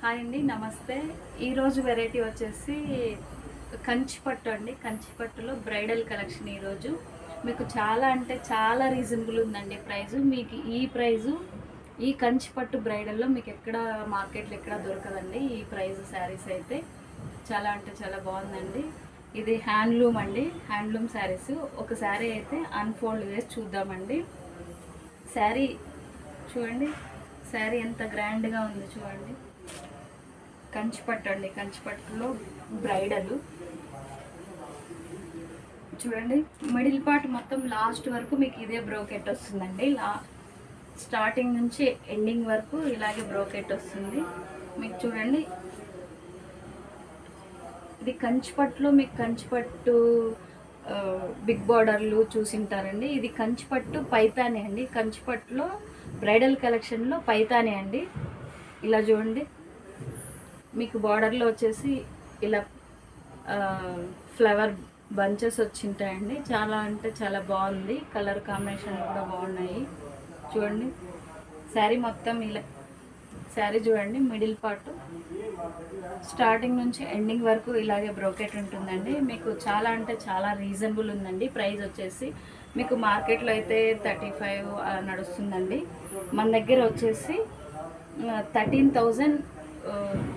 Hi అండి, నమస్తే. ఈరోజు వెరైటీ వచ్చేసి కంచిపట్టు అండి. కంచిపట్టులో బ్రైడల్ కలెక్షన్ ఈరోజు మీకు చాలా అంటే చాలా రీజనబుల్ ఉందండి ప్రైజు. మీకు ఈ ప్రైజు ఈ కంచిపట్టు బ్రైడల్లో మీకు ఎక్కడ మార్కెట్లో ఎక్కడ దొరకదండి. ఈ ప్రైజు శారీస్ అయితే చాలా అంటే చాలా బాగుందండి. ఇది హ్యాండ్లూమ్ అండి, హ్యాండ్లూమ్ శారీస్. ఒక శారీ అయితే అన్ఫోల్డ్ చేసి చూద్దామండి. శారీ చూడండి, శారీ ఎంత గ్రాండ్గా ఉంది చూడండి. కంచిపట్టు అండి, కంచిపట్టులో బ్రైడల్ చూడండి. మిడిల్ పార్ట్ మొత్తం లాస్ట్ వరకు మీకు ఇదే బ్రోకెట్ వస్తుందండి. స్టార్టింగ్ నుంచి ఎండింగ్ వరకు ఇలాగే బ్రోకెట్ వస్తుంది మీకు చూడండి. ఇది కంచిపట్టులో మీకు కంచిపట్టు బిగ్ బార్డర్లు చూసింటారండి. ఇది కంచిపట్టు పైతానే అండి. కంచిపట్టులో బ్రైడల్ కలెక్షన్లో పైతానే అండి. ఇలా చూడండి, మీకు బార్డర్లో వచ్చేసి ఇలా ఫ్లవర్ బంచెస్ వచ్చింటాయండి. చాలా అంటే చాలా బాగుంది. కలర్ కాంబినేషన్ కూడా బాగున్నాయి చూడండి. శారీ మొత్తం ఇలా శారీ చూడండి. మిడిల్ పార్ట్ స్టార్టింగ్ నుంచి ఎండింగ్ వరకు ఇలాగే బ్రోకెట్ ఉంటుందండి. మీకు చాలా అంటే చాలా రీజనబుల్ ఉందండి. ప్రైస్ వచ్చేసి మీకు మార్కెట్లో అయితే 35 నడుస్తుందండి. మన దగ్గర వచ్చేసి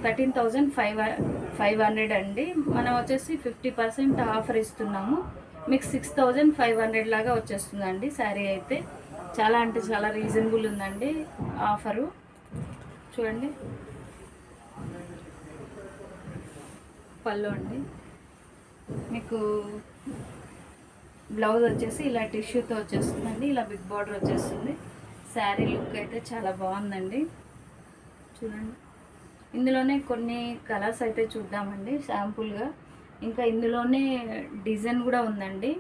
13,500 అండి. మనం వచ్చేసి 50% ఆఫర్ ఇస్తున్నాము. మీకు 6,500 లాగా వచ్చేస్తుందండి. శారీ అయితే చాలా అంటే చాలా రీజనబుల్ ఉందండి ఆఫరు చూడండి. పళ్ళు అండి, మీకు బ్లౌజ్ వచ్చేసి ఇలా టిష్యూతో వచ్చేస్తుందండి. ఇలా బిగ్ బార్డర్ వచ్చేస్తుంది. శారీ లుక్ అయితే చాలా బాగుందండి చూడండి. ఇందులోనే కొన్ని కలర్స్ అయితే చూద్దామండి శాంపుల్గా. ఇంకా ఇందులోనే డిజైన్ కూడా ఉందండి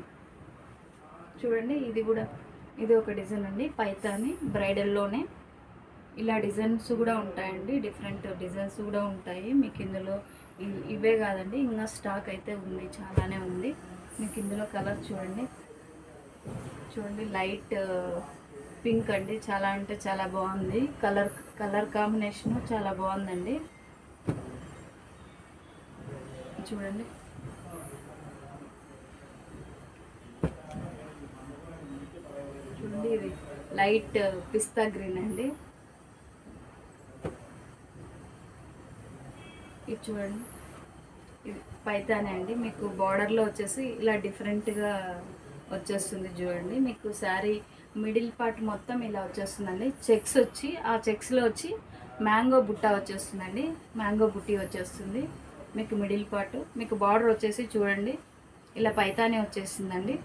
చూడండి. ఇది ఒక డిజైన్ అండి, పైతాని బ్రైడల్లోనే ఇలా డిజైన్స్ కూడా ఉంటాయండి. డిఫరెంట్ డిజైన్స్ కూడా ఉంటాయి మీకు ఇందులో. ఇవే కాదండి, ఇంకా స్టాక్ అయితే ఉంది, చాలానే ఉంది. మీకు ఇందులో కలర్ చూడండి లైట్ పింక్ అండి. చాలా అంటే చాలా బాగుంది. కలర్ కాంబినేషన్ చాలా బాగుందండి చూడండి. చూడండి, ఇది లైట్ పిస్తా గ్రీన్ అండి. ఇది చూడండి, ఇది పైతానే అండి. మీకు బార్డర్లో వచ్చేసి ఇలా డిఫరెంట్గా వచ్చేస్తుంది చూడండి. మీకు శారీ మిడిల్ పార్ట్ మొత్తం ఇలా వచ్చేస్తుందండి. చెక్స్ వచ్చి ఆ చెక్స్లో వచ్చి మ్యాంగో బుట్ట వచ్చేస్తుందండి. మ్యాంగో బుట్టి వచ్చేస్తుంది మీకు మిడిల్ పార్ట్. మీకు బార్డర్ వచ్చేసి చూడండి ఇలా పైతానే వచ్చేస్తుందండి.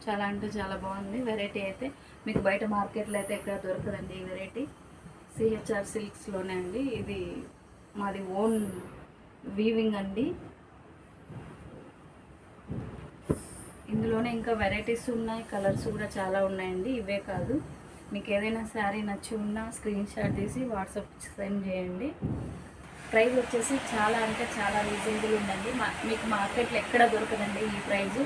చాలా అంటే చాలా బాగుంది వెరైటీ అయితే. మీకు బయట మార్కెట్లో అయితే ఎక్కడ దొరకదండి ఈ వెరైటీ. సిహెచ్ఆర్ సిల్క్స్లోనే అండి. ఇది మాది ఓన్ వీవింగ్ అండి. ఇందులోనే ఇంకా వెరైటీస్ ఉన్నాయి, కలర్స్ కూడా చాలా ఉన్నాయండి. ఇవే కాదు, మీకు ఏదైనా శారీ నచ్చి ఉన్నా స్క్రీన్ షాట్ తీసి వాట్సాప్ సెండ్ చేయండి. ప్రైస్ వచ్చేసి చాలా అంటే చాలా రీజనబుల్ ఉందండి. మీకు మార్కెట్లో ఎక్కడ దొరకదండి ఈ ప్రైజు.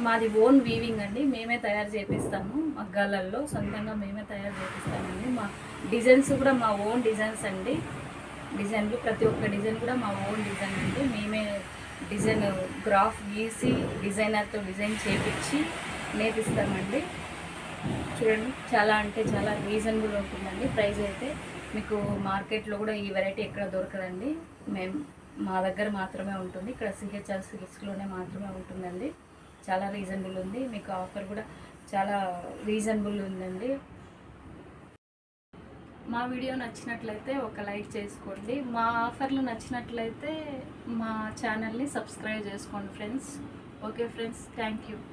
మాది ఓన్ వీవింగ్ అండి. మేమే తయారు చేపిస్తాము మగ్గాలల్లో, సొంతంగా మేమే తయారు చేపిస్తామండి. మా డిజైన్స్ కూడా మా ఓన్ డిజైన్స్ అండి. డిజైన్లు ప్రతి ఒక్క డిజైన్ కూడా మా ఓన్ డిజైన్ అండి. మేమే డిజైన్ గ్రాఫ్ గీసి డిజైనర్తో డిజైన్ చేపించి నేర్పిస్తామండి చూడండి. చాలా అంటే చాలా రీజనబుల్ ఉంటుందండి ప్రైస్ అయితే. మీకు మార్కెట్లో కూడా ఈ వెరైటీ ఎక్కడ దొరకదండి. మా దగ్గర మాత్రమే ఉంటుంది. ఇక్కడ సిహెచ్ఆర్ సిల్క్స్లోనే మాత్రమే ఉంటుందండి. చాలా రీజనబుల్ ఉంది. మీకు ఆఫర్ కూడా చాలా రీజనబుల్ ఉందండి. మా వీడియో నచ్చినట్లయితే ఒక లైక్ చేసుకోండి. మా ఆఫర్లు నచ్చినట్లయితే మా ఛానల్ని సబ్స్క్రైబ్ చేసుకోండి friends. Okay friends, thank you.